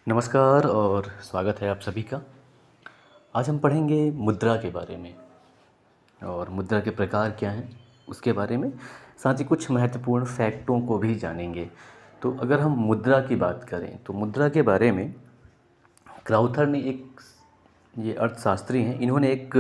नमस्कार और स्वागत है आप सभी का। आज हम पढ़ेंगे मुद्रा के बारे में और मुद्रा के प्रकार क्या हैं उसके बारे में, साथ ही कुछ महत्वपूर्ण फैक्टों को भी जानेंगे। तो अगर हम मुद्रा की बात करें तो मुद्रा के बारे में क्राउथर ने ये अर्थशास्त्री हैं, इन्होंने एक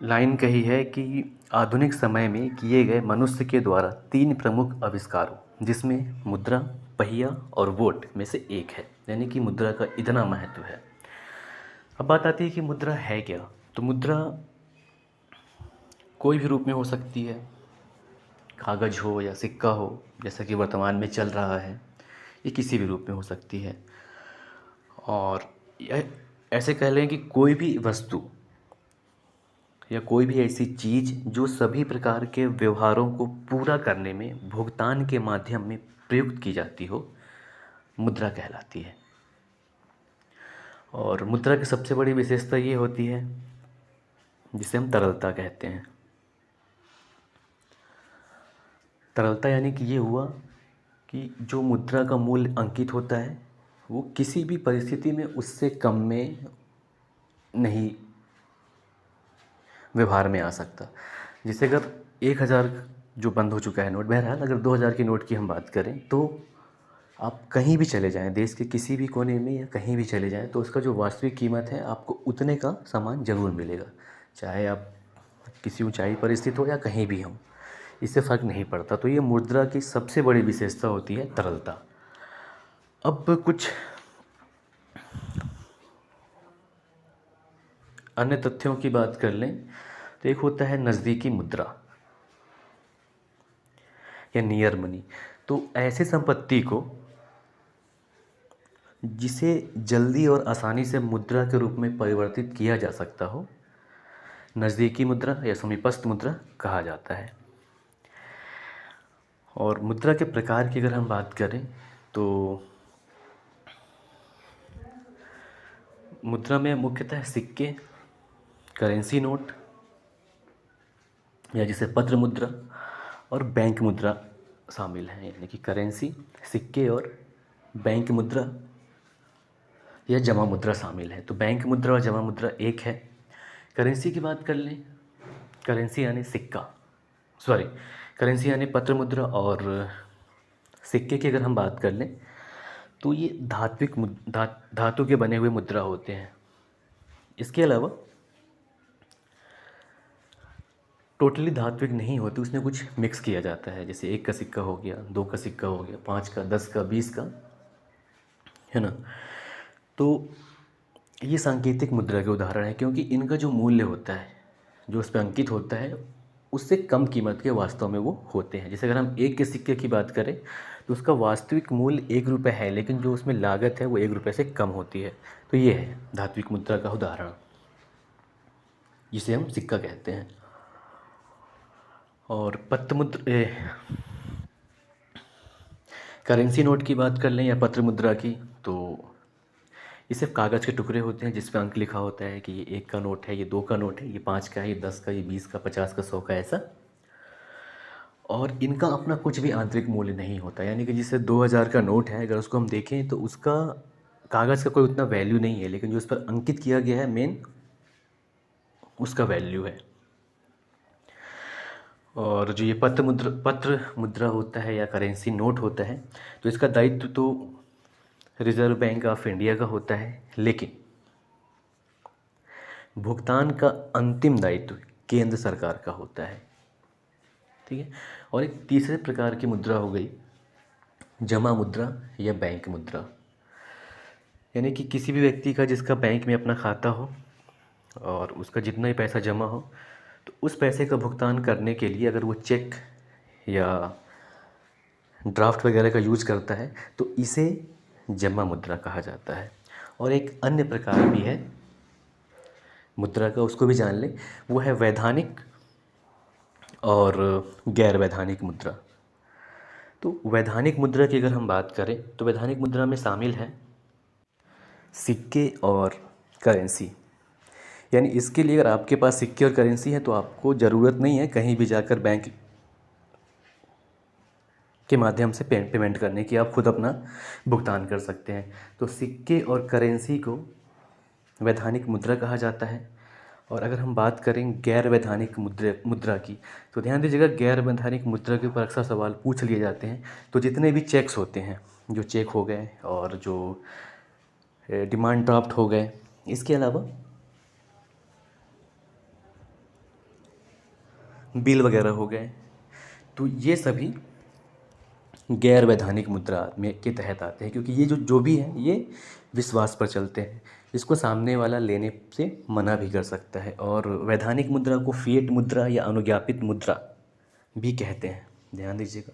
लाइन कही है कि आधुनिक समय में किए गए मनुष्य के द्वारा 3 प्रमुख आविष्कारों, जिसमें मुद्रा, पहिया और वोट में से एक है। यानी कि मुद्रा का इतना महत्व है। अब बात आती है कि मुद्रा है क्या। तो मुद्रा कोई भी रूप में हो सकती है, कागज़ हो या सिक्का हो, जैसा कि वर्तमान में चल रहा है। ये किसी भी रूप में हो सकती है और यह ऐसे कह लें कि कोई भी वस्तु या कोई भी ऐसी चीज़ जो सभी प्रकार के व्यवहारों को पूरा करने में भुगतान के माध्यम में प्रयुक्त की जाती हो, मुद्रा कहलाती है। और मुद्रा की सबसे बड़ी विशेषता ये होती है जिसे हम तरलता कहते हैं। तरलता यानी कि ये हुआ कि जो मुद्रा का मूल्य अंकित होता है वो किसी भी परिस्थिति में उससे कम में नहीं व्यवहार में आ सकता। जैसे अगर 1000 जो बंद हो चुका है नोट, बहरहाल अगर 2000 की नोट की हम बात करें तो आप कहीं भी चले जाएं, देश के किसी भी कोने में या कहीं भी चले जाएं, तो उसका जो वास्तविक कीमत है आपको उतने का सामान ज़रूर मिलेगा, चाहे आप किसी ऊंचाई पर स्थित हो या कहीं भी हो, इससे फ़र्क नहीं पड़ता। तो ये मुद्रा की सबसे बड़ी विशेषता होती है तरलता। अब कुछ अन्य तथ्यों की बात कर लें तो एक होता है नज़दीकी मुद्रा या नियर मनी। तो ऐसी संपत्ति को जिसे जल्दी और आसानी से मुद्रा के रूप में परिवर्तित किया जा सकता हो, नज़दीकी मुद्रा या समीपस्थ मुद्रा कहा जाता है। और मुद्रा के प्रकार की अगर हम बात करें तो मुद्रा में मुख्यतः सिक्के, करेंसी नोट या जिसे पत्र मुद्रा और बैंक मुद्रा शामिल हैं। यानी कि करेंसी, सिक्के और बैंक मुद्रा या जमा मुद्रा शामिल है। तो बैंक मुद्रा और जमा मुद्रा एक है। करेंसी की बात कर लें, करेंसी यानी सिक्का, सॉरी करेंसी यानी पत्र मुद्रा, और सिक्के की अगर हम बात कर लें तो ये धातु के बने हुए मुद्रा होते हैं। इसके अलावा टोटली धात्विक नहीं होती, उसमें कुछ मिक्स किया जाता है। जैसे 1 का सिक्का हो गया, 2 का सिक्का हो गया, 5 का, 10 का, 20 का, है ना। तो ये सांकेतिक मुद्रा के उदाहरण है, क्योंकि इनका जो मूल्य होता है, जो उस पर अंकित होता है, उससे कम कीमत के वास्तव में वो होते हैं। जैसे अगर हम 1 के सिक्के की बात करें तो उसका वास्तविक मूल्य 1 रुपये है, लेकिन जो उसमें लागत है वो 1 रुपये से कम होती है। तो ये है धात्विक मुद्रा का उदाहरण, जिसे हम सिक्का कहते हैं। और करेंसी नोट की बात कर लें या पत्र मुद्रा की, तो ये सिर्फ कागज़ के टुकड़े होते हैं जिस पे अंक लिखा होता है कि ये 1 का नोट है, ये 2 का नोट है, ये 5 का है, ये 10 का, ये 20 का, 50 का, 100 का, ऐसा। और इनका अपना कुछ भी आंतरिक मूल्य नहीं होता। यानी कि जैसे 2000 का नोट है, अगर उसको हम देखें तो उसका कागज़ का कोई उतना वैल्यू नहीं है, लेकिन जो उस पर अंकित किया गया है मेन, उसका वैल्यू है। और जो ये पत्र मुद्रा होता है या करेंसी नोट होता है, तो इसका दायित्व तो रिजर्व बैंक ऑफ इंडिया का होता है, लेकिन भुगतान का अंतिम दायित्व केंद्र सरकार का होता है। ठीक है। और एक तीसरे प्रकार की मुद्रा हो गई जमा मुद्रा या बैंक मुद्रा। यानी कि किसी भी व्यक्ति का जिसका बैंक में अपना खाता हो और उसका जितना ही पैसा जमा हो, तो उस पैसे का भुगतान करने के लिए अगर वो चेक या ड्राफ्ट वगैरह का यूज़ करता है तो इसे जमा मुद्रा कहा जाता है। और एक अन्य प्रकार भी है मुद्रा का, उसको भी जान लें, वो है वैधानिक और गैर वैधानिक मुद्रा। तो वैधानिक मुद्रा की अगर हम बात करें तो वैधानिक मुद्रा में शामिल है सिक्के और करेंसी। यानी इसके लिए अगर आपके पास सिक्के और करेंसी है तो आपको ज़रूरत नहीं है कहीं भी जाकर बैंक के माध्यम से पेमेंट करने की, आप खुद अपना भुगतान कर सकते हैं। तो सिक्के और करेंसी को वैधानिक मुद्रा कहा जाता है। और अगर हम बात करें गैर वैधानिक मुद्रा की, तो ध्यान दीजिएगा, गैर वैधानिक मुद्रा के ऊपर अक्सर सवाल पूछ लिए जाते हैं। तो जितने भी चेक्स होते हैं, जो चेक हो गए और जो डिमांड ड्राफ्ट हो गए, इसके अलावा बिल वगैरह हो गए, तो ये सभी गैर वैधानिक मुद्रा में के तहत आते हैं, क्योंकि ये जो भी है ये विश्वास पर चलते हैं। इसको सामने वाला लेने से मना भी कर सकता है। और वैधानिक मुद्रा को फिएट मुद्रा या अनुज्ञापित मुद्रा भी कहते हैं, ध्यान दीजिएगा।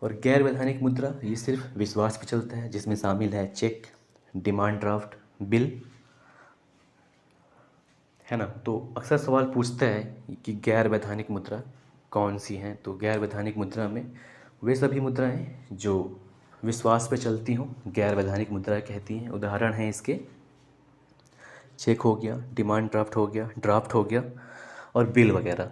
और गैर वैधानिक मुद्रा ये सिर्फ विश्वास पर चलता है, जिसमें शामिल है चेक, डिमांड ड्राफ्ट, बिल, है ना। तो अक्सर सवाल पूछता है कि गैर वैधानिक मुद्रा कौन सी हैं। तो गैर वैधानिक मुद्रा में वे सभी मुद्राएं जो विश्वास पे चलती हों, गैर वैधानिक मुद्रा कहती हैं। उदाहरण हैं इसके, चेक हो गया, डिमांड ड्राफ्ट हो गया और बिल वगैरह।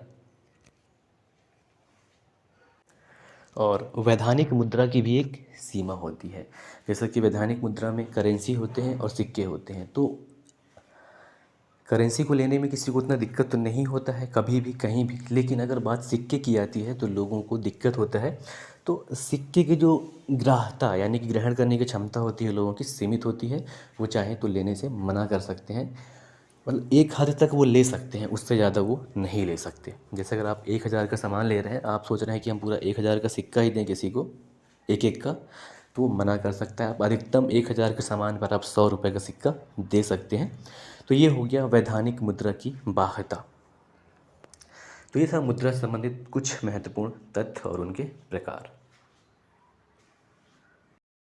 और वैधानिक मुद्रा की भी एक सीमा होती है, जैसा कि वैधानिक मुद्रा में करेंसी होते हैं और सिक्के होते हैं। तो करेंसी को लेने में किसी को उतना दिक्कत तो नहीं होता है कभी भी कहीं भी, लेकिन अगर बात सिक्के की आती है तो लोगों को दिक्कत होता है। तो सिक्के की जो ग्राह्यता यानी कि ग्रहण करने की क्षमता होती है लोगों की, सीमित होती है। वो चाहे तो लेने से मना कर सकते हैं, मतलब एक हद तक वो ले सकते हैं, उससे ज़्यादा वो नहीं ले सकते। जैसे अगर आप 1,000 का सामान ले रहे हैं, आप सोच रहे हैं कि हम पूरा 1,000 का सिक्का ही दें किसी को, एक एक का, तो वो मना कर सकता है। आप अधिकतम 1,000 के सामान पर आप 100 रुपये का सिक्का दे सकते हैं। तो ये हो गया वैधानिक मुद्रा की बाह्यता। तो ये था मुद्रा से संबंधित कुछ महत्वपूर्ण तथ्य और उनके प्रकार।